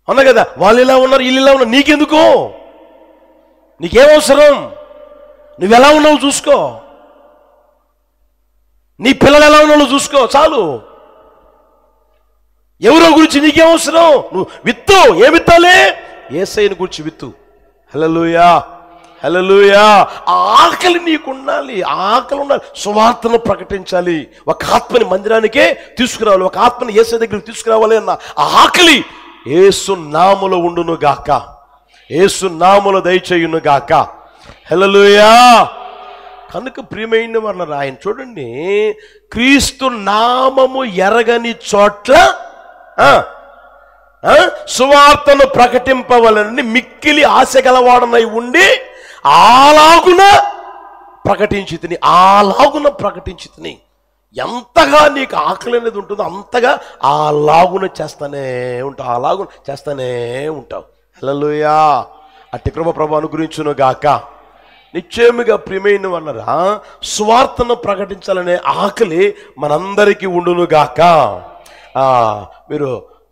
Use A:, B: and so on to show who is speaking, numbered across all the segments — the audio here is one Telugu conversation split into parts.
A: అవునా కదా? వాళ్ళు ఇలా ఉన్నారు, వీళ్ళు ఇలా ఉన్నారు, నీకెందుకు? నీకేమవసరం? నువ్వు ఎలా ఉన్నావు చూసుకో, నీ పిల్లలు ఎలా ఉన్నావు చూసుకో, చాలు. ఎవరో గురించి నీకేమవసరం? నువ్వు విత్తు. ఏం విత్తాలి? యేసయ్యను గురించి విత్తు. హల్లెలూయా, హల్లెలూయా. ఆ ఆకలి నీకు ఉండాలి, ఆకలి ఉండాలి. సువార్తను ప్రకటించాలి, ఒక ఆత్మని మందిరానికే తీసుకురావాలి, ఒక ఆత్మని యేసయ్య దగ్గరికి తీసుకురావాలి అన్న ఆ ఆకలి యేసు నామములో ఉండును గాక, యేసు నామములో దయచేయును గాక. హల్లెలూయా. కనుక ప్రియమైన వాళ్ళ ఆయన చూడండి, క్రీస్తు నామము ఎరగని చోట్ల సువార్తను ప్రకటింపవలనని మిక్కిలి ఆశ గలవాడనై ఉండి అలాగున ప్రకటించి తిని. ఎంతగా నీకు ఆకలి అనేది ఉంటుందో అంతగా అలాగున చేస్తానే ఉంటావు. హల్లెలూయా. అట్టి కృప ప్రభువు అనుగ్రహించును గాక. నిశ్చయముగా ప్రియమైన వాళ్ళరా, సువార్తను ప్రకటించాలనే ఆకలి మనందరికీ ఉండును గాక. మీరు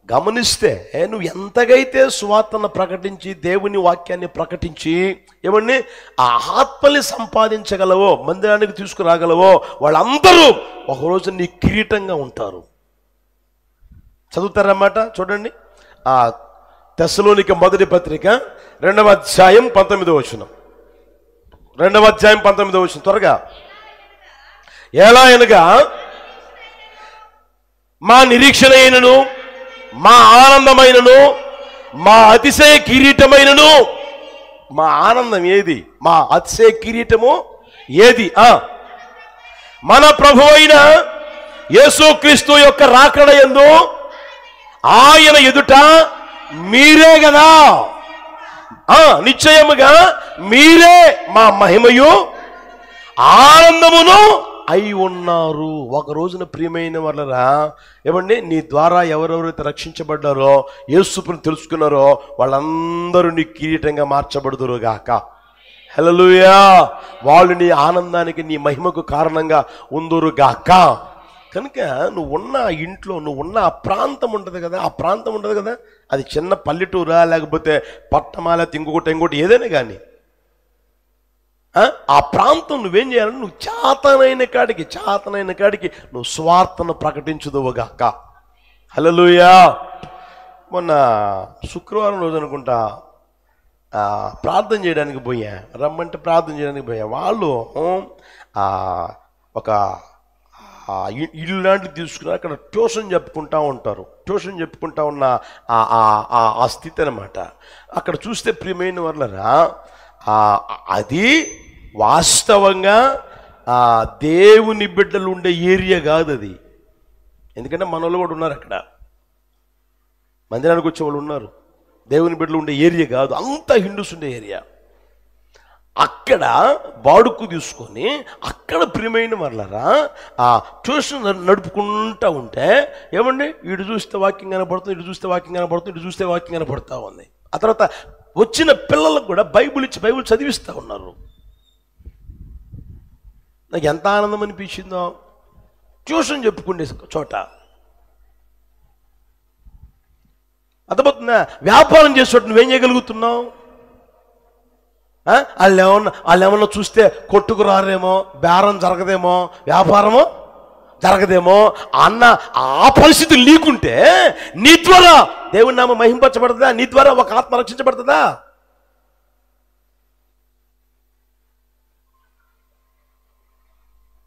A: గమనిస్తే నువ్వు ఎంతగైతే సువార్తను ప్రకటించి దేవుని వాక్యాన్ని ప్రకటించి ఏమండి ఆ ఆత్మని సంపాదించగలవో, మందిరానికి తీసుకురాగలవో, వాళ్ళందరూ ఒకరోజు నీ కిరీటంగా ఉంటారు. చదువుతారన్నమాట. చూడండి, ఆ తెస్సలోనిక మొదటి పత్రిక 2వ అధ్యాయం 19వ వచనం. 2వ అధ్యాయం 19వ వచనం త్వరగా. ఎలా అనగా మా నిరీక్షణ అయినను, మా ఆనందమైనను, మా అతిశయ కిరీటమైనను. మా ఆనందం ఏది? మా అతిశయ కిరీటము ఏది? మన ప్రభువైన యేసుక్రీస్తు యొక్క రాకడ యందు ఆయన ఎదుట మీరే కదా, నిశ్చయముగా మీరే మా మహిమయు ఆనందమును అయి ఉన్నారు. ఒక రోజున ప్రియమైన వాళ్ళరా, ఏమండి నీ ద్వారా ఎవరెవరైతే రక్షించబడ్డారో, యేసుని తెలుసుకున్నారో వాళ్ళందరూ నీ కిరీటంగా మార్చబడుదురు గాక. హల్లెలూయా. వాళ్ళు నీ ఆనందానికి, నీ మహిమకు కారణంగా ఉందురు గాక. కనుక నువ్వు ఉన్న ఇంట్లో, నువ్వు ఉన్న ఆ ప్రాంతం ఉంటుంది కదా, ఆ ప్రాంతం ఉంటుంది కదా, అది చిన్న పల్లెటూరా లేకపోతే పట్టమా లేకపోతే ఇంకొకటి ఏదైనా కానీ ఆ ప్రాంతం నువ్వేం చేయాలని, నువ్వు చేతనైన కాడికి నువ్వు స్వార్థను ప్రకటించుదువుగాక. హల్లెలూయా. మొన్న శుక్రవారం రోజు అనుకుంటా ప్రార్థన చేయడానికి పోయా, రమ్మంటే ప్రార్థన చేయడానికి పోయా. వాళ్ళు ఒక ఇల్లు లాంటివి తీసుకున్నారు, అక్కడ ట్యూషన్ చెప్పుకుంటూ ఉంటారు. ట్యూషన్ చెప్పుకుంటా ఉన్న ఆ స్థితి అనమాట. అక్కడ చూస్తే ప్రియమైన వాళ్ళరా, అది వాస్తవంగా దేవుని బిడ్డలు ఉండే ఏరియా కాదు అది. ఎందుకంటే మన వాళ్ళు కూడా ఉన్నారు అక్కడ, మందిరానికి వచ్చే వాళ్ళు ఉన్నారు. దేవుని బిడ్డలు ఉండే ఏరియా కాదు, అంతా హిందూస్ ఉండే ఏరియా. అక్కడ బాడుకు తీసుకొని అక్కడ ప్రియమైన వాళ్ళరా ఆ ట్యూషన్ నడుపుకుంటూ ఉంటే ఏమండి, ఇటు చూస్తే వాక్యం కనపడుతుంది, ఇటు చూస్తే వాక్యం కనపడుతుంది, ఇటు చూస్తే వాక్యం కనపడుతూ ఉంది. ఆ తర్వాత వచ్చిన పిల్లలకు కూడా బైబిల్ ఇచ్చి బైబిల్ చదివిస్తూ ఉన్నారు. నాకు ఎంత ఆనందం అనిపించిందో. ట్యూషన్ చెప్పుకునే చోట అర్థమవుతుందా? వ్యాపారం చేసే చోట నువ్వేం చేయగలుగుతున్నావు? వాళ్ళు ఏమన్నా చూస్తే కొట్టుకు రారేమో, బేరం జరగదేమో, వ్యాపారము జరగదేమో అన్న ఆ పరిస్థితులు నీకుంటే నీ ద్వారా దేవుని నామం మహింపరచబడుతుందా? నీ ద్వారా ఒక ఆత్మ రక్షించబడుతుందా?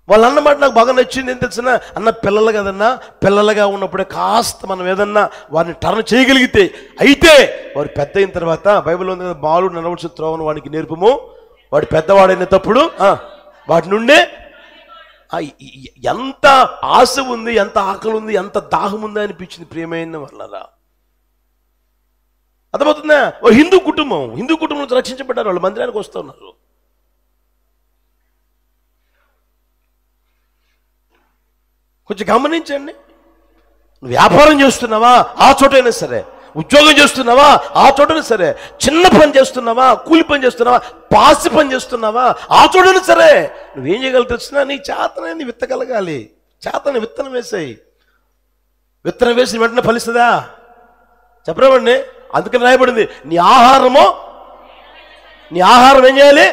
A: వాళ్ళు అన్నమాట నాకు బాగా నచ్చింది. ఏం తెలిసిన అన్న, పిల్లలు కదన్నా, పిల్లలుగా ఉన్నప్పుడే కాస్త మనం ఏదన్నా వారిని టర్న్ చేయగలిగితే, అయితే వారు పెద్ద అయిన తర్వాత బైబిల్ ఉంది కదా, బాలుడు నడవలసిన త్రోవను వాడికి నేర్పము, వాడు పెద్దవాడైన తప్పుడు వాటి నుండే. ఎంత ఆశ ఉంది, ఎంత ఆకలి ఉంది, ఎంత దాహం ఉంది అనిపించింది ప్రియమైన వాళ్ళరా. అర్థమవుతుందా? ఓ హిందూ కుటుంబంలో రక్షించబడ్డారు, వాళ్ళు మందిరానికి వస్తున్నారు. కొంచెం గమనించండి. నువ్వు వ్యాపారం చేస్తున్నావా? ఆ చోటైనా సరే. ఉద్యోగం చేస్తున్నావా? ఆ చోటైనా సరే. చిన్న పని చేస్తున్నావా? కూలి పని చేస్తున్నావా? పాసి పని చేస్తున్నావా? ఆ చోటైనా సరే. నువ్వేం చేయగలరు తెలిసినా, నీ చేతనైంది విత్తగలగాలి. చేతన విత్తనం వేసాయి. విత్తనం వేసి వెంటనే ఫలిస్తుందా? చెప్పరామండి. అందుకని రాయబడింది, నీ ఆహారం ఏం చేయాలి?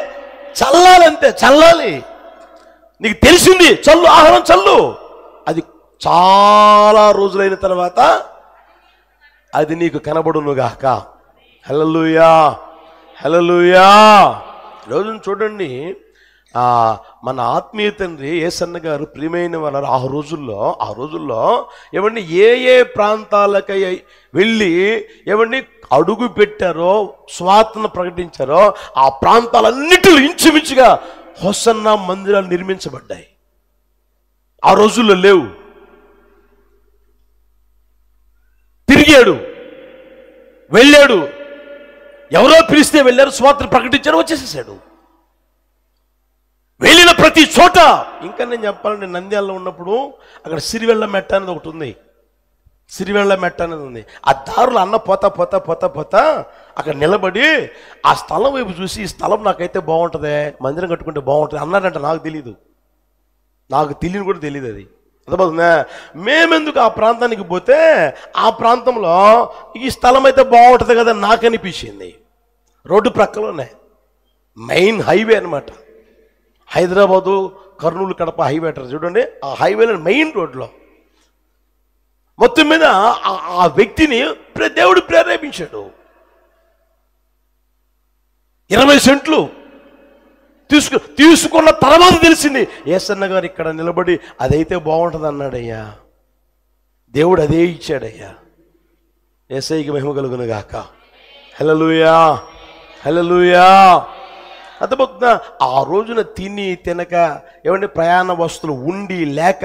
A: చల్లాలి, అంతే, చల్లాలి. నీకు తెలిసింది, చల్లు, ఆహారం చల్లు. అది చాలా రోజులైన తర్వాత అది నీకు కనబడునుగాక. హల్లెలూయా, హల్లెలూయా. రోజున చూడండి, మన ఆత్మీయ తండ్రి యేసన్న గారు ప్రియమైన వారు ఆ రోజుల్లో ఏమండి ఏ ప్రాంతాలకై వెళ్ళి ఏమండి అడుగు పెట్టారో, స్వార్థను ప్రకటించారో ఆ ప్రాంతాలన్నిటిలో ఇంచుమించుగా హోసన్నా మందిరాలు నిర్మించబడ్డాయి. ఆ రోజుల్లో లేవు. తిరిగాడు, వెళ్ళాడు, ఎవరో పిలిస్తే వెళ్ళారు, స్వార్థను ప్రకటించారు, వచ్చేసేసాడు. వెళ్ళిన ప్రతి చోట, ఇంకా నేను చెప్పాలంటే నంద్యాలలో ఉన్నప్పుడు అక్కడ సిరివెళ్ళ మెట్ట అనేది ఒకటి ఉంది. సిరివెళ్ళ మెట్ట అనేది ఉంది. ఆ దారులు అన్న పోతా అక్కడ నిలబడి ఆ స్థలం వైపు చూసి, ఈ స్థలం నాకైతే బాగుంటుంది, మందిరం కట్టుకుంటే బాగుంటుంది అన్నాడంట. నాకు తెలియని కూడా తెలియదు అది. అర్థమవుతుందా? మేమెందుకు ఆ ప్రాంతానికి పోతే ఆ ప్రాంతంలో ఈ స్థలం అయితే బాగుంటుంది కదా నాకు అనిపించింది. రోడ్డు ప్రక్కలోనే మెయిన్ హైవే అనమాట. హైదరాబాదు, కర్నూలు, కడప హైవే అంటారు చూడండి. ఆ హైవేలో మెయిన్ రోడ్లో మొత్తం మీద ఆ వ్యక్తిని దేవుడు ప్రేరేపించాడు. 20 సెంట్లు తీసుకున్న తర్వాత తెలిసింది, యేసన్న గారు ఇక్కడ నిలబడి అదైతే బాగుంటుంది అన్నాడయ్యా. దేవుడు అదే ఇచ్చాడయ్యా. యేసయ్యకి మహిమ కలుగును గాక. హల్లెలూయా, హల్లెలూయా. అర్థమవుతుందా? ఆ రోజున తిని తినక ఏమంటే ప్రయాణ వస్తువులు ఉండి లేక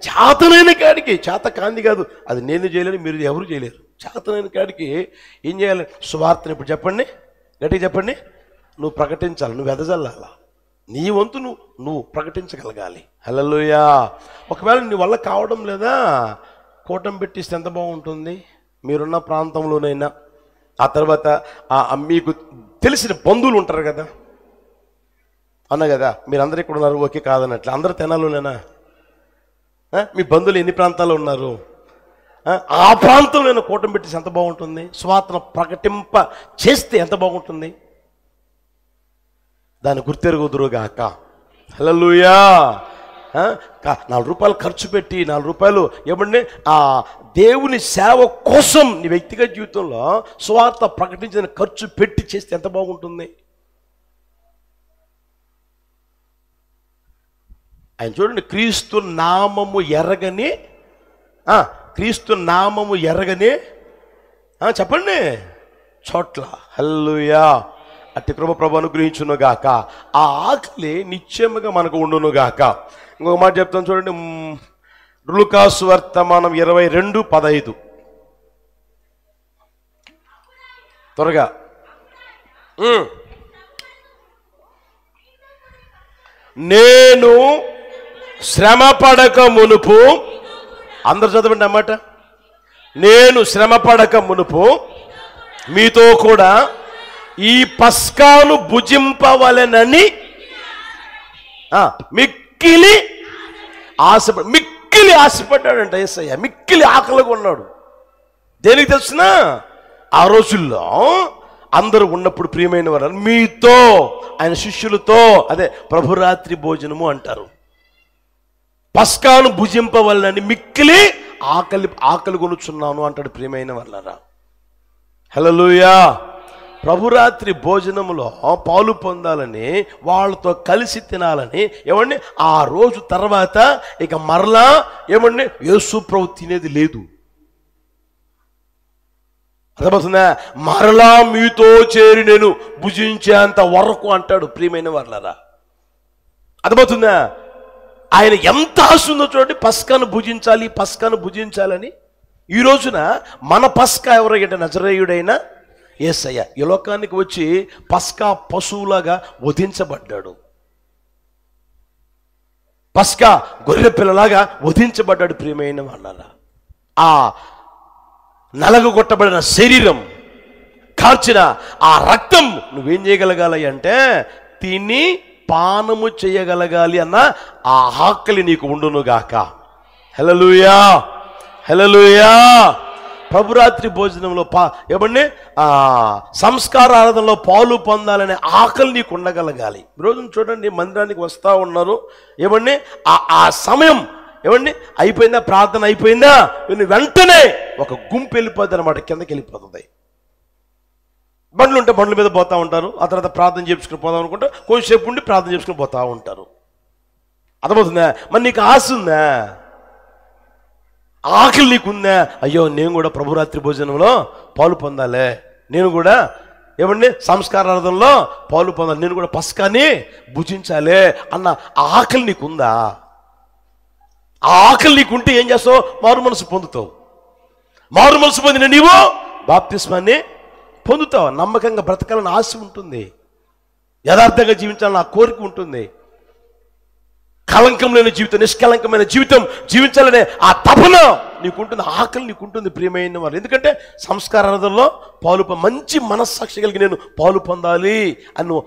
A: చేతనైన కాడికి, చేత కాంది కాదు, అది నేను చేయలేను, మీరు ఎవరు చేయలేరు, చేతనైన కాడికి ఏం చేయాలి? సువార్తను ఇప్పుడు చెప్పండి, గట్టిగా చెప్పండి, నువ్వు ప్రకటించాలి, నువ్వు ఎదజల్లాల, నీ వంతు నువ్వు ప్రకటించగలగాలి. హల్లెలూయా. ఒకవేళ నీ వల్ల కావడం లేదా, కూటమి పెట్టిస్తే ఎంత బాగుంటుంది. మీరున్న ప్రాంతంలోనైనా, ఆ తర్వాత మీకు తెలిసిన బంధువులు ఉంటారు కదా, అన్న కదా, మీరందరూ ఇక్కడ ఉన్నారు, ఓకే కాదన్నట్లు, అందరూ తెనాలోనేనా? మీ బంధువులు ఎన్ని ప్రాంతాల్లో ఉన్నారు? ఆ ప్రాంతంలో కూటమి పెట్టేసి ఎంత బాగుంటుంది. స్వార్థను ప్రకటింప చేస్తే ఎంత బాగుంటుంది. దాన్ని గుర్తెరుగుదురుగాక. హల్లెలూయా. 4 రూపాయలు ఖర్చు పెట్టి, 4 రూపాయలు ఏమండి ఆ దేవుని సేవ కోసం నీ వ్యక్తిగత జీవితంలో స్వార్థ ప్రకటించిన ఖర్చు పెట్టి చేస్తే ఎంత బాగుంటుంది. ఆయన చూడండి, క్రీస్తు నామము ఎరగని చెప్పండి చోట్ల. హల్లెలూయా. అట్టి కృప ప్రభు అనుగ్రహించునుగాక. ఆ ఆకలి నిశ్చయముగా మనకు ఉండునుగాక. ఇంకొక మాట చెప్తాను చూడండి, లూకాసు వర్తమానం 22:15 త్వరగా. నేను శ్రమ పడక మునుపు, అందరు చదవండి అన్నమాట, నేను శ్రమ పడక మునుపు మీతో కూడా ఈ పస్కాను భుజింపవలెనని మిక్కిలి ఆశపడ్డాడంట యేసయ్య. మిక్కిలి ఆకలిగా ఉన్నాడు. దేనికి తెలిసిన? ఆ రోజుల్లో అందరూ ఉన్నప్పుడు ప్రియమైన వారు మీతో, ఆయన శిష్యులతో, అదే ప్రభురాత్రి భోజనము అంటారు. పస్కాను భుజింపవలనని మిక్కిలి ఆకలి కొనుచున్నాను అంటాడు ప్రియమైన వాళ్ళరా. హల్లెలూయా. ప్రభురాత్రి భోజనములో పాలు పొందాలని, వాళ్ళతో కలిసి తినాలని ఏమండి ఆ రోజు తర్వాత ఇక మరలా ఏమండి యేసు ప్రభు తినేది లేదు. అర్థమవుతుందా? మరలా మీతో చేరి నేను భుజించేంత వరకు అంటాడు ప్రియమైన వాళ్ళరా. అర్థమవుతుందా? ఆయన ఎంత ఆశ ఉందో చూడండి, పస్కాను భుజించాలని. ఈ రోజున మన పస్కా ఎవరైనా నజరేయుడైనా యేసయ్య ఈ లోకానికి వచ్చి పస్కా పశువులాగా వధించబడ్డాడు. పస్కా గొర్రె పిల్లలాగా వధించబడ్డాడు ప్రియమైన వాళ్ళరా. ఆ నలగొట్టబడిన శరీరం, కార్చిన ఆ రక్తం నువ్వేం చేయగలగాలి అంటే తిని పానము చేయగలగాలి అన్న ఆ ఆకలి నీకు ఉండునుగాక. హల్లెలూయా, హల్లెలూయా. ప్రభురాత్రి భోజనంలో ఏమండి సంస్కార ఆరాధనలో పాలు పొందాలనే ఆకలి నీకు ఉండగలగాలి. ఈరోజు చూడండి, మందిరానికి వస్తూ ఉన్నారు, ఏమండి ఆ సమయం ఏమండి అయిపోయిందా, ప్రార్థన అయిపోయిందా, వెంటనే ఒక గుంపు వెళ్ళిపోద్ది అనమాట, కిందకి వెళ్ళిపోతుంది. బండ్లు ఉంటే బండ్ల మీద పోతూ ఉంటారు, ఆ తర్వాత ప్రార్థన చేసుకుని పోదాం అనుకుంటే కొంచెంసేపు ఉండి ప్రార్థన చేసుకుని పోతూ ఉంటారు. అర్థమవుతుందా? మరి నీకు ఆశ ఉందా, ఆకలి నీకుందా? అయ్యో నేను కూడా ప్రభురాత్రి భోజనంలో పాలు పొందాలి, నేను కూడా ఏమండి సంస్కారార్థంలో పాలు పొందాలి, నేను కూడా పస్కాని భుజించాలి అన్న ఆకలి నీకుందా? ఆ ఆకలి నీకుంటే ఏం చేస్తావు? మారు మనసు పొందుతావు. మారు మనసు పొందిన నీవు బాప్తిస్మాన్ని పొందుతావు. నమ్మకంగా బ్రతకాలని ఆశ ఉంటుంది, యథార్థంగా జీవించాలని ఆ కోరిక ఉంటుంది, కలంకం లేని జీవితం, నిష్కలంకమైన జీవితం జీవించాలనే ఆ తపన నీకుంటుంది, ఆకలి నీకుంటుంది ప్రియమైన వారు. ఎందుకంటే సంస్కారార్థంలో మంచి మనస్సాక్షి కలిగి నేను పాలు పొందాలి అని నువ్వు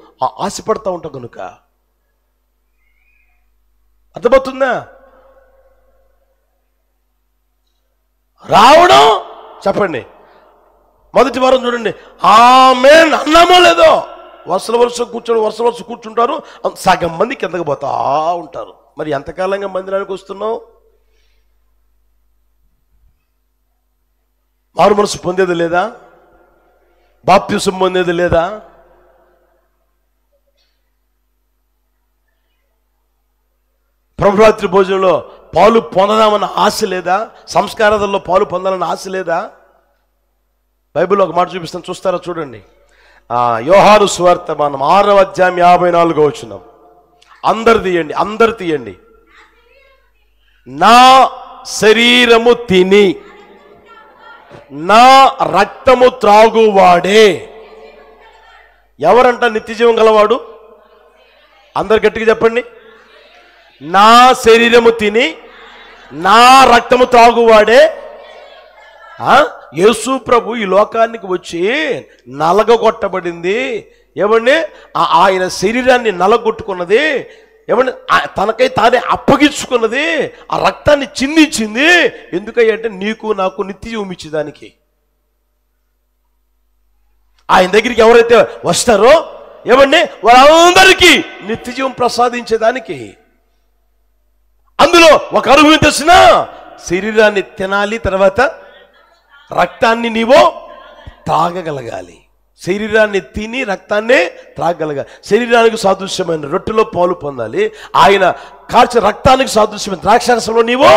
A: ఆశపడతా ఉంటావు కనుక. అర్థమవుతుందా? రావడం చెప్పండి, మొదటి వారం చూడండి, ఆమేన్ అన్నామో లేదో, వరుస కూర్చుంటారు, సగం మంది కిందకి పోతా ఉంటారు. మరి ఎంతకాలంగా మందిరానికి వస్తున్నావు? మారు మనసు పొందేది లేదా? బాప్తిసం పొందేది లేదా? ప్రభురాత్రి భోజనంలో పాలు పొందదామన్న ఆశ లేదా? సంస్కారాలలో పాలు పొందాలన్న ఆశ లేదా? బైబిల్లో ఒక మాట చూపిస్తాను, చూస్తారా? చూడండి, యోహాను సువార్త మనం 6వ అధ్యాయం 54వ వచనం. అందరు తీయండి. నా శరీరము తిని నా రక్తము త్రాగువాడే. ఎవరంట నిత్యజీవం గలవాడు? అందరు గట్టిగా చెప్పండి. నా శరీరము తిని నా రక్తము త్రాగువాడే. యేసు ప్రభు ఈ లోకానికి వచ్చి నలగొట్టబడింది, ఏమండి ఆయన శరీరాన్ని నలగొట్టుకున్నది, ఏమండి తనకై తానే అప్పగించుకున్నది, ఆ రక్తాన్ని చిందించింది. ఎందుకంటే నీకు నాకు నిత్యజీవం ఇచ్చేదానికి. ఆయన దగ్గరికి ఎవరైతే వస్తారో ఏమండి వాళ్ళందరికీ నిత్యజీవం ప్రసాదించేదానికి. అందులో ఒక అనుభవం తెలిసిన శరీరాన్ని తినాలి, తర్వాత రక్తాన్ని నీవు త్రాగగలగాలి. శరీరాన్ని తిని రక్తాన్ని త్రాగగలగాలి. శరీరానికి సాదృశ్యమైన రొట్టెలో పాలు పొందాలి, ఆయన కార్చ రక్తానికి సాదృశ్యమైన ద్రాక్షారసంలో నీవు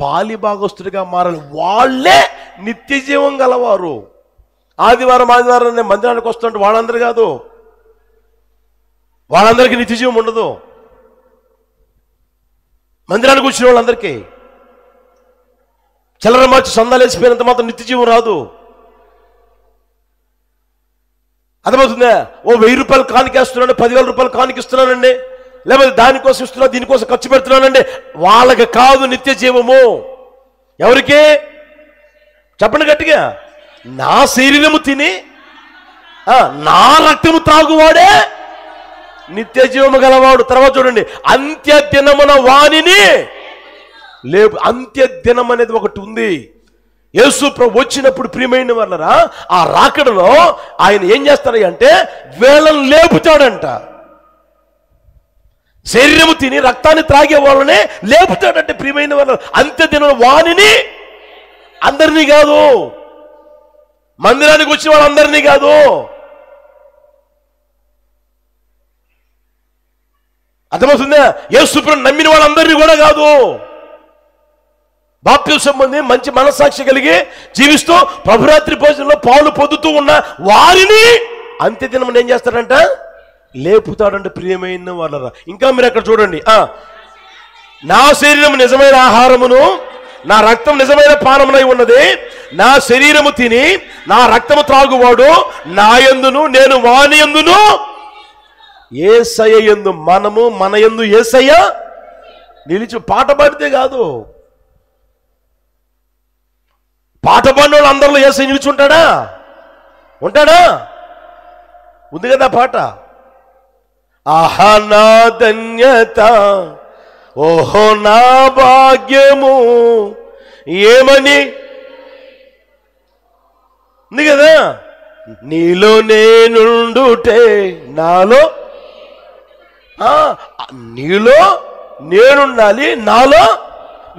A: పాలి భాగస్తుడిగా మారాలి. వాళ్ళే నిత్య జీవం గలవారు. ఆదివారం మందిరానికి వస్తుంటే వాళ్ళందరూ కాదు, వాళ్ళందరికీ నిత్య జీవం ఉండదు. మందిరానికి వచ్చిన వాళ్ళందరికీ చిల్లర మార్చి సందాలు వేసిపోయినంత మాత్రం నిత్య జీవం రాదు. అర్థమవుతుందా? ఓ 1000 రూపాయలు కానికేస్తున్నాను, 10,000 రూపాయలు కానికిస్తున్నానండి, లేకపోతే దానికోసం ఇస్తున్నా, దీనికోసం ఖర్చు పెడుతున్నానండి, వాళ్ళకి కాదు నిత్య జీవము. ఎవరికి చెప్పండి గట్టిగా? నా శరీరము తిని నా రక్తము త్రాగువాడే నిత్య జీవము గలవాడు. తర్వాత చూడండి, అంత్య దినమున వానిని లేపు. అంత్య దినం అనేది ఒకటి ఉంది. యేసు ప్రభు వచ్చినప్పుడు ప్రియమైన వాళ్ళరా, ఆ రాకడలో ఆయన ఏం చేస్తాడు అంటే వేళను లేపుతాడంట. శరీరము తిని రక్తాన్ని త్రాగే వాళ్ళనే లేపుతాడంటే ప్రియమైన వాళ్ళ. అంత్య దినం వానిని, అందరినీ కాదు, మందిరానికి వచ్చిన వాళ్ళందరినీ కాదు. అర్థమవుతుందా? యేసు ప్రభువుని నమ్మిన వాళ్ళందరినీ కూడా కాదు. బాప్తిసం పొంది మంచి మనస్సాక్షి కలిగి జీవిస్తూ ప్రభురాత్రి భోజనంలో పాలు పొందుతూ ఉన్న వారిని అంత్యదినం ఏం చేస్తాడంట? లేపుతాడంటే ప్రియమైన వాళ్ళరా. ఇంకా మీరు అక్కడ చూడండి, నా శరీరం నిజమైన ఆహారమును నా రక్తం నిజమైన పానమునై ఉన్నది. నా శరీరము తిని నా రక్తము త్రాగువాడు నా యందును నేను వాని యందును. యేసయ్య యందు మనము, మన యందు యేసయ్య నిలిచి. పాట పాడితే కాదు, పాట పాడిన వాళ్ళు అందరిలో యేసయ్య నిలిచుంటాడా? ఉంటాడా? ఉంది కదా పాట. ఆహా నా ధన్యత, ఓహో నా భాగ్యము, ఏమని నీలో నేనుండుటే నాలో, నీలో నేనుండాలి, నాలో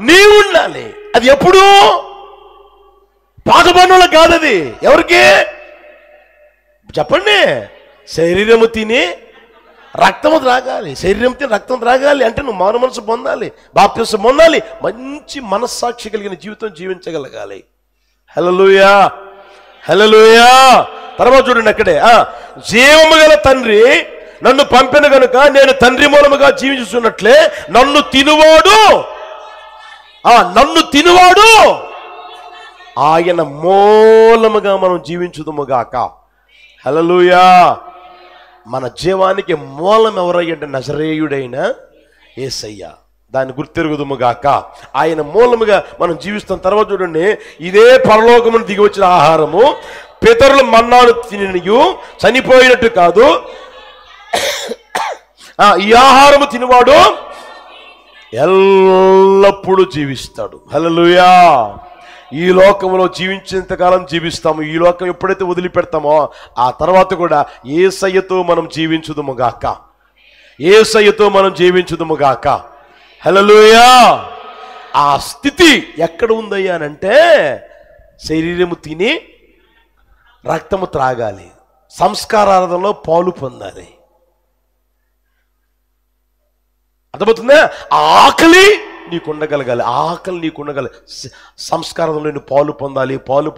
A: నీ ఉండాలి. అది ఎప్పుడు? పాతబంధంలో కాదు, అది ఎవరికి చెప్పండి? శరీరము తిని రక్తము త్రాగాలి. శరీరం తిని రక్తం త్రాగాలి అంటే నువ్వు మారు మనసు పొందాలి, బాప్తిసం పొందాలి, మంచి మనస్సాక్షి కలిగిన జీవితం జీవించగలగాలి. హల్లెలూయా, హల్లెలూయా. తర్వాత చూడండి అక్కడే, జీవము గల తండ్రి నన్ను పంపిన గనుక నేను తండ్రి మూలముగా జీవించుతున్నట్లే నన్ను తినువాడు ఆయన మూలముగా మనం జీవించుదుముగాక. హల్లెలూయా. మన జీవానికి మూలం ఎవరయ్యంటే నజరేయుడైన యేసయ్య. దాన్ని గుర్తెరుగుదుముగాక. ఆయన మూలముగా మనం జీవిస్తాం. తర్వాత చూడండి, ఇదే పరలోకమును దిగి వచ్చిన ఆహారము పితరులు మన్నాను తినియు చనిపోయినట్టు కాదు, ఈ ఆహారము తినివాడు ఎల్లప్పుడూ జీవిస్తాడు. హల్లెలూయా. ఈ లోకంలో జీవించేంతకాలం జీవిస్తాము. ఈ లోకం ఎప్పుడైతే వదిలిపెడతామో ఆ తర్వాత కూడా యేసయ్యతో మనం జీవించుదుముగాక, యేసయ్యతో మనం జీవించుదుముగాక. హల్లెలూయా. ఆ స్థితి ఎక్కడ ఉందయ్యా అంటే శరీరము తిని రక్తము త్రాగాలి, సంస్కారార్థంలో పాలు పొందాలి. అర్థమవుతుందా? ఆకలి నీకు ఉండగలగాలి, ఆకలి నీకు ఉండగలగాలి, సంస్కారంలో నేను పాలు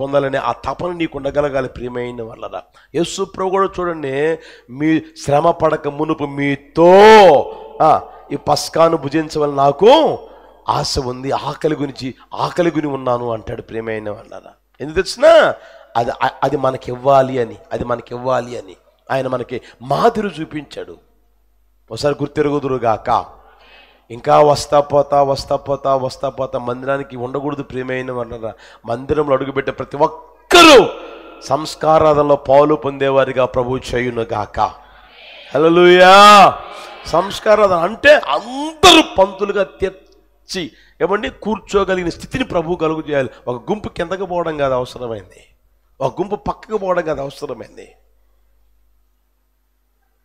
A: పొందాలని ఆ తపన నీకు ఉండగలగాలి. ప్రియమైన వాళ్ళరా, యేసు ప్రభు కూడా చూడండి, మీ శ్రమ పడక మునుపు మీతో ఈ పస్కాను భుజించవలని నాకు ఆశ ఉంది, ఆకలి గుని ఉన్నాను అంటాడు. ప్రియమైన వాళ్ళరా, ఎందుకు తెచ్చినా అది మనకి ఇవ్వాలి అని ఆయన మనకి మాదిరి చూపించాడు. ఒకసారి గుర్తెరుగుదురుగాక. ఇంకా వస్తా పోతా మందిరానికి ఉండకూడదు. ప్రియమైన వాళ్ళరా, మందిరంలో అడుగుపెట్టే ప్రతి ఒక్కరూ సంస్కారాధనలో పాలు పొందేవారిగా ప్రభు చేయునుగాక. హల్లెలూయా. సంస్కారాధన అంటే అందరూ పంతులుగా తెచ్చి ఏమండి కూర్చోగలిగిన స్థితిని ప్రభు కలుగు చేయాలి. ఒక గుంపు కిందకు పోవడం కాదు అవసరమైంది, ఒక గుంపు పక్కకు పోవడం కాదు అవసరమైంది.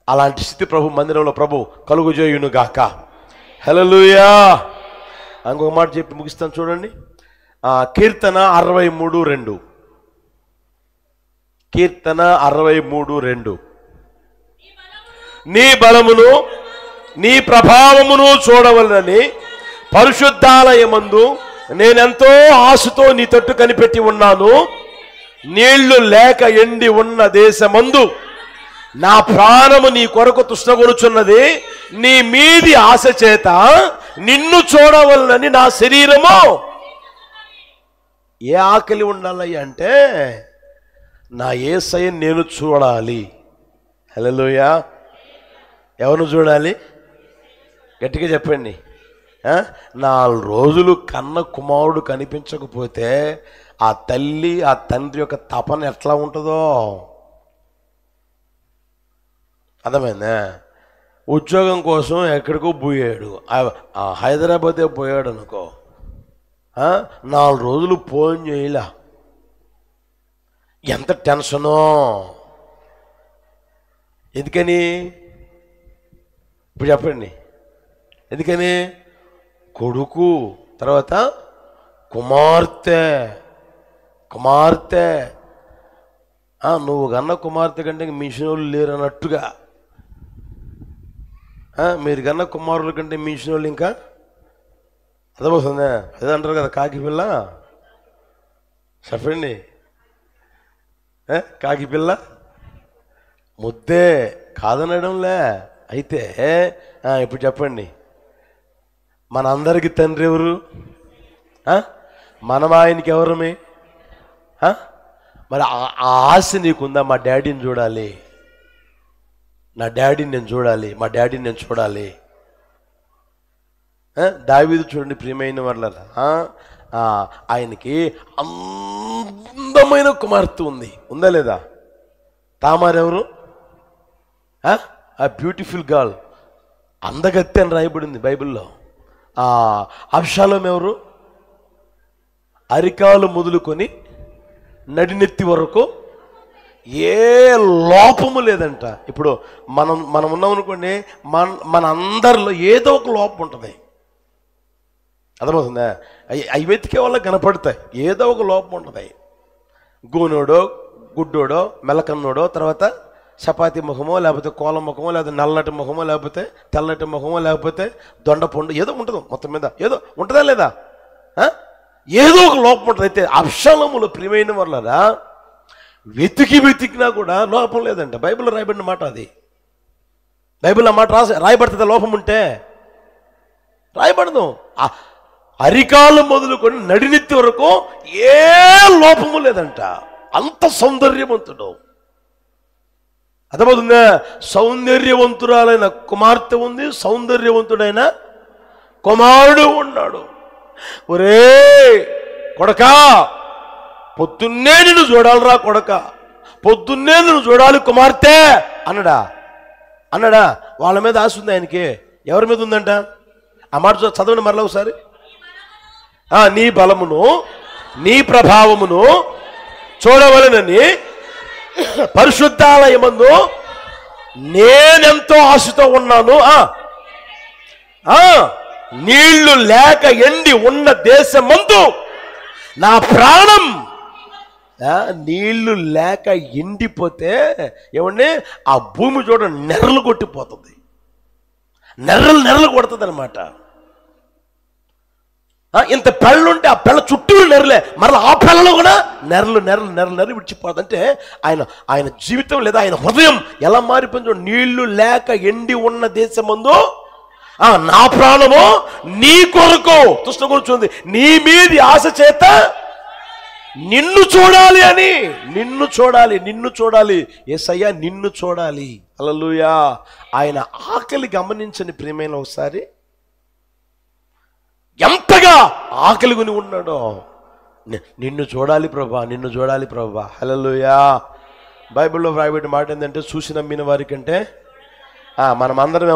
A: అలాంటి స్థితి ప్రభు మందిరంలో ప్రభు కలుగు చేయునుగాక. హల్లెలూయా. ఇంకొక మాట చెప్పి ముగిస్తాను చూడండి. కీర్తన 63:2. కీర్తన 63:2. నీ బలమును నీ ప్రభావమును చూడవలనని పరిశుద్ధాలయమందు నేనెంతో ఆశతో నీ తట్టు కనిపెట్టి ఉన్నాను. నీళ్లు లేక ఎండి ఉన్న దేశమందు నా ప్రాణము నీ కొరకు తృష్ణగొనుచున్నది. నీ మీది ఆశ చేత నిన్ను చూడవలనని నా శరీరము. ఏ ఆకలి ఉండాలి అంటే నా యేసయ్యను నేను చూడాలి. హల్లెలూయా. ఎవరు చూడాలి? గట్టిగా చెప్పండి. 4 రోజులు కన్న కుమారుడు కనిపించకపోతే ఆ తల్లి ఆ తండ్రి యొక్క తపన ఎట్లా ఉంటుందో అర్థమైందా? ఉద్యోగం కోసం ఎక్కడికో పోయాడు, హైదరాబాదే పోయాడు అనుకో, 4 రోజులు ఫోన్ చేయలా, ఎంత టెన్షనో. ఎందుకని? ఇప్పుడు చెప్పండి. ఎందుకని? కొడుకు తర్వాత కుమార్తె. నువ్వు కన్న కుమార్తె కంటే మిషన్ వాళ్ళు లేరు అన్నట్టుగా, మీరు కన్న కుమారుల కంటే మిషన్ వాళ్ళు ఇంకా అర్థమవుతుందా? అదే అంటారు కదా, కాకి పిల్ల. చెప్పండి, కాకి పిల్ల ముద్దే కాదనడంలే. అయితే ఇప్పుడు చెప్పండి, మనందరికి తండ్రి ఎవరు? మనం ఆయనకి ఎవరమే? మరి ఆ ఆశ నీకుందా? మా డాడీని చూడాలి, నా డాడీని నేను చూడాలి, మా డాడీని నేను చూడాలి. దావీదు చూడండి ప్రియమైన వాళ్ళ, ఆయనకి అందమైన కుమార్తె ఉందా లేదా? తామార్ ఎవరు? ఆ బ్యూటిఫుల్ గర్ల్, అందగత్తె అని రాయబడింది బైబిల్లో. అబ్షాలోం ఎవరు? అరికాలు మొదలుకొని నడినెత్తి వరకు ఏ లోపము లేదంట. ఇప్పుడు మనం ఉన్నాం అనుకోండి, మన అందరిలో ఏదో ఒక లోపం ఉంటుంది. అర్థమవుతుందా? అవి వెతికే వాళ్ళకి కనపడతాయి. ఏదో ఒక లోపం ఉంటుంది. గూనోడో, గుడ్డోడో, మెలకన్నోడో, తర్వాత చపాతి ముఖమో, లేకపోతే కోల ముఖమో, లేకపోతే నల్లటి ముఖమో, లేకపోతే తెల్లటి ముఖమో, లేకపోతే దొండపండు, ఏదో ఉంటుంది. మొత్తం మీద ఏదో ఉంటుందా లేదా? ఏదో ఒక లోపం ఉంటుంది. అయితే అబ్షాలోములో ప్రియమైన వాళ్ళరా వెతికినా కూడా లోపం లేదంట. బైబిల్లో రాయబడిన మాట అది. బైబిల్ ఆ మాట రాయబడుతుంది. లోపం ఉంటే రాయబడదు. అరికాలు మొదలుకొని నడినెత్తి వరకు ఏ లోపము లేదంట. అంత సౌందర్యవంతుడు. అర్థమవుతుందా? సౌందర్యవంతురాలైన కుమార్తె ఉంది, సౌందర్యవంతుడైన కుమారుడు ఉన్నాడు. ఒరే కొడకా, పొద్దున్నే నిన్ను చూడాలిరా కొడక, పొద్దున్నే నిన్ను చూడాలి కుమార్తె అన్నాడా? వాళ్ళ మీద ఆశ ఉంది ఆయనకి. ఎవరి మీద ఉందంట? ఆ మాట చదవండి మరలా ఒకసారి. నీ బలమును నీ ప్రభావమును చూడవలనని పరిశుద్ధాలయమందు నేనెంతో ఆశతో ఉన్నాను. నీళ్లు లేక ఎండి ఉన్న దేశమందు నా ప్రాణం. నీళ్లు లేక ఎండిపోతే ఏమండి ఆ భూమి చూడండి నెర్రలు కొట్టిపోతుంది. నెర్రలు కొడుతుంది అనమాట. ఇంత పెళ్ళుంటే ఆ పెళ్ళ చుట్టూ నెర్రలే, మరలా ఆ పెళ్ళలో కూడా నెర్రలు విడిచిపోతుంది. అంటే ఆయన జీవితం లేదా ఆయన హృదయం ఎలా మారిపోయిందో. నీళ్లు లేక ఎండి ఉన్న దేశమందు నా ప్రాణము నీ కొరకు తృష్ణ కూర్చుంది, నీ మీది ఆశ చేత నిన్ను చూడాలి అని. నిన్ను చూడాలి యేసయ్యా, నిన్ను చూడాలి. హల్లెలూయా. ఆయన ఆకలి గమనించని ప్రియమైన ఒకసారి ఎంతగా ఆకలి కొని ఉన్నాడో. నిన్ను చూడాలి ప్రభా. హల్లెలూయా. బైబిల్లో రాయబడిన మాట ఏంటంటే, చూసి నమ్మిన వారి కంటే మనమందరం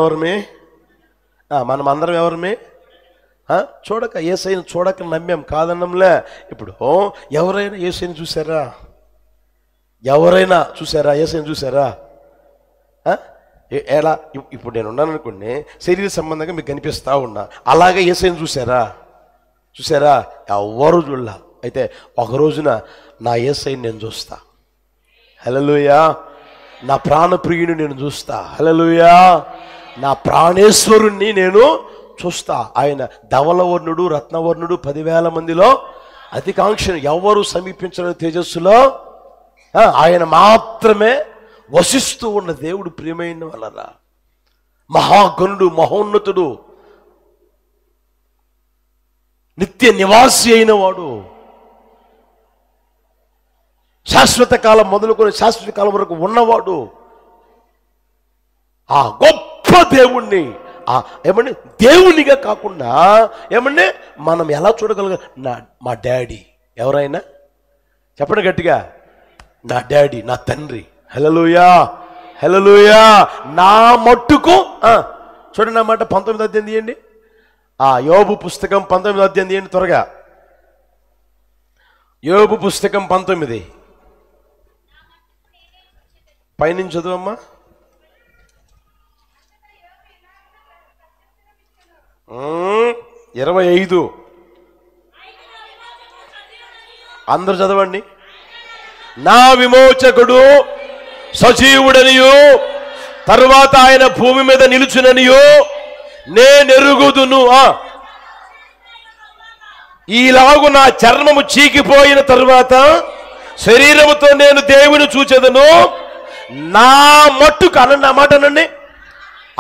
A: ఎవరమే చూడక యేసయ్యను చూడక నమ్మాం కాదన్నంలే. ఇప్పుడు ఎవరైనా యేసయ్యను చూసారా? యేసయ్యను చూసారా? ఎలా? ఇప్పుడు నేను ఉన్నాను అనుకోండి, శరీర సంబంధంగా మీకు కనిపిస్తా ఉన్నా. అలాగే యేసయ్యను చూసారా? ఎవరు చూడలా. అయితే ఒక రోజున నా యేసయ్యని నేను చూస్తా. హల్లెలూయా. నా ప్రాణప్రియుని నేను చూస్తా. హల్లెలూయా. నా ప్రాణేశ్వరుణ్ణి నేను చూస్తా. ఆయన ధవలవర్ణుడు, రత్నవర్ణుడు, 10,000 మందిలో అతికాంక్షను ఎవరు సమీపించిన తేజస్సులో ఆయన మాత్రమే వసిస్తూ ఉన్న దేవుడు. ప్రియమైన వాళ్ళరా, మహాగణుడు, మహోన్నతుడు, నిత్య నివాసి అయిన వాడు, శాశ్వత కాలం మొదలుకొని శాశ్వత కాలం వరకు ఉన్నవాడు, ఆ గొప్ప దేవుణ్ణి ఏమండి దేవునిగా కాకుండా ఏమండి మనం ఎలా చూడగలగా? మా డాడీ. ఎవరైనా చెప్పండి గట్టిగా, నా డాడీ, నా తండ్రి. హల్లెలూయా. నా మట్టుకు చూడండి. నా మాట 19వ అధ్యాయం తీయండి. యోబు పుస్తకం 19వ అధ్యాయం తీయండి త్వరగా. యోబు పుస్తకం 19 పైనుంచి చదువమ్మా. 25 అందరూ చదవండి. నా విమోచకుడు సజీవుడనియు తరువాత ఆయన భూమి మీద నిలుచుననియు నేనెరుగుదును. ఈలాగు నా చర్మము చీకిపోయిన తరువాత శరీరముతో నేను దేవుని చూచెదను. నా మట్టుకు అనండి, ఆ మాట అనండి,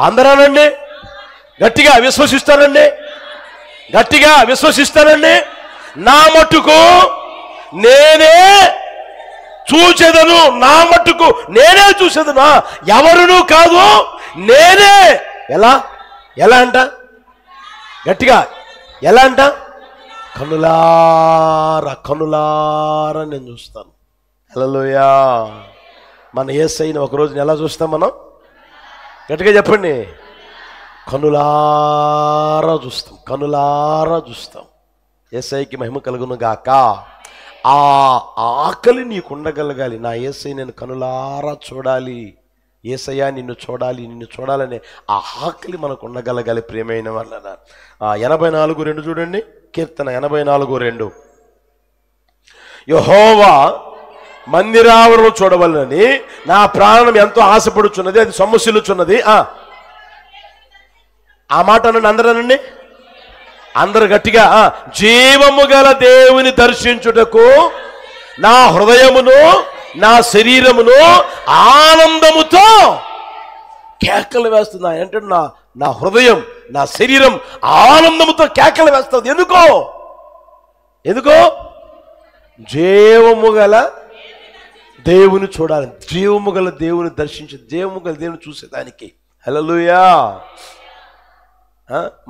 A: అందరూ అనండి, గట్టిగా విశ్వసిస్తానండి. నా మట్టుకు నేనే చూచెదను. నా మట్టుకు నేనే చూసేదను, ఎవరును కాదు, నేనే. ఎలా అంట? గట్టిగా ఎలా అంట? కనులారా నేను చూస్తాను. హల్లెలూయా. మన యేసయ్యని ఒకరోజు ఎలా చూస్తాం మనం? గట్టిగా చెప్పండి. కనులారా చూస్తాం. యేసయ్యకి మహిమ కలుగును గాక. ఆ ఆకలి నీకు ఉండగలగాలి. నా యేసయ్య నేను కనులారా చూడాలి, యేసయ్య నిన్ను చూడాలి, నిన్ను చూడాలనే ఆ ఆకలి మనకు ఉండగలగాలి ప్రియమైన వాళ్ళ. 84:2 చూడండి, కీర్తన 84:2. యెహోవా మందిరావరణం చూడవలనని నా ప్రాణం ఎంతో ఆశపడుచున్నది, అది సొమ్మసిల్లుచున్నది. ఆ మాట అనండి, అందరనండి, అందరు గట్టిగా. జీవము గల దేవుని దర్శించుటకు నా హృదయమును నా శరీరమును ఆనందముతో కేకలు వేస్తుంది. అంటే నా హృదయం నా శరీరం ఆనందముతో కేకలు వేస్తుంది. ఎందుకో జీవము గల దేవుని చూడాలి, జీవము గల దేవుని దర్శించి, జీవము గల దేవుని చూసేదానికి. హల్లెలూయా.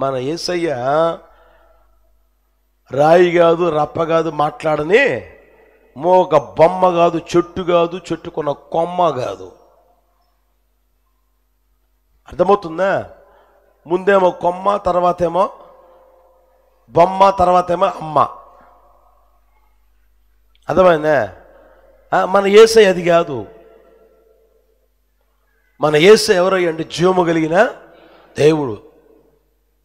A: మన యేసయ్య రాయి కాదు, రప్ప కాదు, మాట్లాడని ఒక బొమ్మ కాదు, చెట్టు కాదు, చెట్టుకున్న కొమ్మ కాదు. అర్థమవుతుందా? ముందేమో కొమ్మ, తర్వాత ఏమో బొమ్మ, తర్వాత ఏమో అమ్మ. అర్థమైందా? మన యేసయ్య అది కాదు. మన యేసయ్య ఎవరయ్య అంటే జీవము కలిగిన దేవుడు,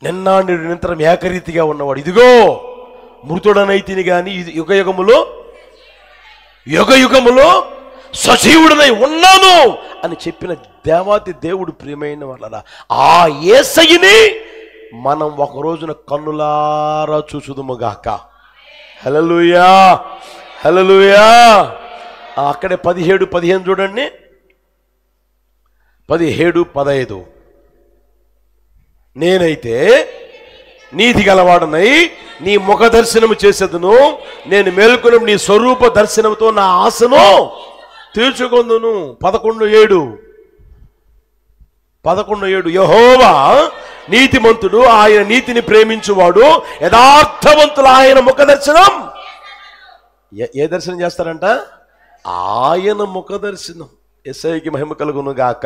A: నిన్న నిరంతరం ఏకరీతిగా ఉన్నవాడు. ఇదిగో మృతుడనైతిని గాని యుగయుగములో సజీవుడనై ఉన్నాను అని చెప్పిన దేవాతి దేవుడు. ప్రియమైన వాళ్ళ ఆ యేసయ్యని మనం ఒక రోజున కన్నులారా చూసుదుముగాక. హల్లెలూయా, హల్లెలూయా. అక్కడే 17-15 చూడండి, 17-15. నేనైతే నీతి గలవాడనై నీ ముఖ దర్శనము చేసేదను, నేను మేల్కొని నీ స్వరూప దర్శనముతో నా ఆశను తీర్చుకొందును. 11:7. యెహోవా నీతిమంతుడు, ఆయన నీతిని ప్రేమించువాడు, యథార్థవంతులు ఆయన ముఖ దర్శనం. ఏ దర్శనం చేస్తారంట? ఆయన ముఖ దర్శనం. యేసయ్యకి మహిమ కలుగును గాక.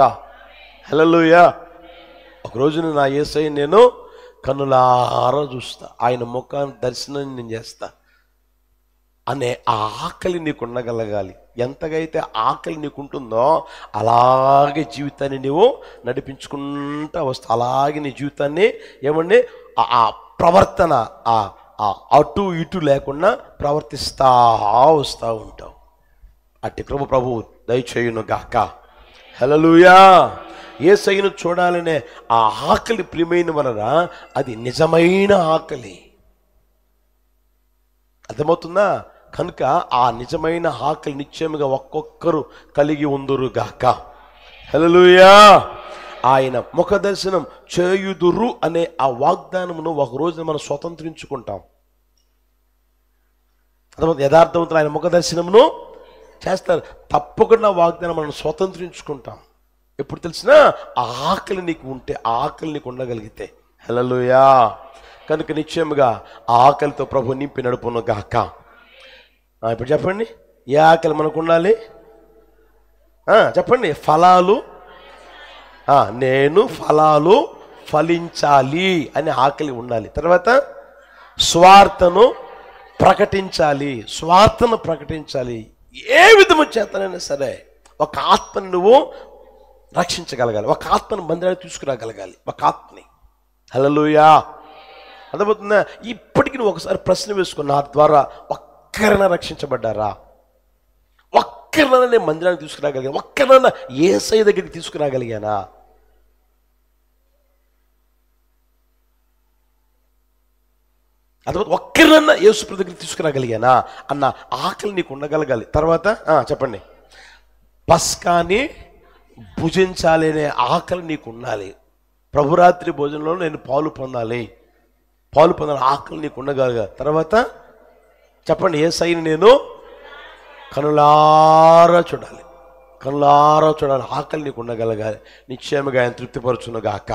A: హల్లెలూయా. ఒక రోజున నా యేసయ్య నేను కన్నులారా చూస్తా, ఆయన ముఖాన్ని దర్శనం నేను చేస్తా అనే ఆ ఆకలి నీకు ఉండగలగాలి. ఎంతగైతే ఆకలి నీకుంటుందో అలాగే జీవితాన్ని నీవు నడిపించుకుంటా వస్తా. అలాగే నీ జీవితాన్ని ఏమండి ఆ ప్రవర్తన అటు ఇటు లేకుండా ప్రవర్తిస్తా వస్తూ ఉంటావు. అట్టి కృప ప్రభు దయచేయును గాక. హల్లెలూయా. యేసయ్యను చూడాలనే ఆ ఆకలి ప్రియమైన వలన అది నిజమైన ఆకలి. అర్థమవుతుందా? కనుక ఆ నిజమైన ఆకలి నిశ్చయముగా ఒక్కొక్కరు కలిగి ఉందురుగాక. హల్లెలూయా. ఆయన ముఖ దర్శనం చేయుదురు అనే ఆ వాగ్దానమును ఒక రోజున మనం స్వతంత్రించుకుంటాం. అర్థమవుతుంది? యథార్థవంతులు ఆయన ముఖ దర్శనమును చేస్తారు. తప్పకుండా వాగ్దానం మనం స్వతంత్రించుకుంటాం. ఎప్పుడు తెలిసినా ఆ ఆకలి నీకు ఉంటే, ఆ ఆకలి నీకు ఉండగలిగితే. హల్లెలూయా. కనుక నిశ్చయముగా ఆ ఆకలితో ప్రభు నింపి నడుపును గాక. ఇప్పుడు చెప్పండి, ఏ ఆకలి మనకు ఉండాలి? చెప్పండి. ఫలాలు, నేను ఫలాలు ఫలించాలి అనే ఆకలి ఉండాలి. తర్వాత స్వార్థను ప్రకటించాలి. ఏ విధము చేతనైనా సరే ఒక ఆత్మని నువ్వు రక్షించగలగాలి, ఒక ఆత్మను మందిరానికి తీసుకురాగలగాలి, ఒక ఆత్మని. హల్లెలూయా. అర్థమవుతుందా? ఇప్పటికీ నువ్వు ఒకసారి ప్రశ్న వేసుకో, నా ద్వారా ఒక్కరైనా రక్షించబడ్డారా? ఒక్కరినైనా నేను మందిరానికి తీసుకురాగలిగాను? ఒక్కరినైనా యేసయ్య దగ్గరికి తీసుకురాగలిగానా? అర్థమవుతుంది? ఒక్కరినైనా యేసు దగ్గరికి తీసుకురాగలిగానా అన్న ఆకలి నీకు ఉండగలగాలి. తర్వాత చెప్పండి. పస్కాని భుజించాలి అనే ఆకలి నీకు ఉండాలి. ప్రభురాత్రి భోజనంలో నేను పాలు పొందాలి ఆకలి నీకు ఉండగలగాలి. తర్వాత చెప్పండి. యేసయ్యని నేను కనులారా చూడాలి, ఆకలి నీకు ఉండగలగాలి. నిశ్చయముగా ఆయన తృప్తిపరచును గాక.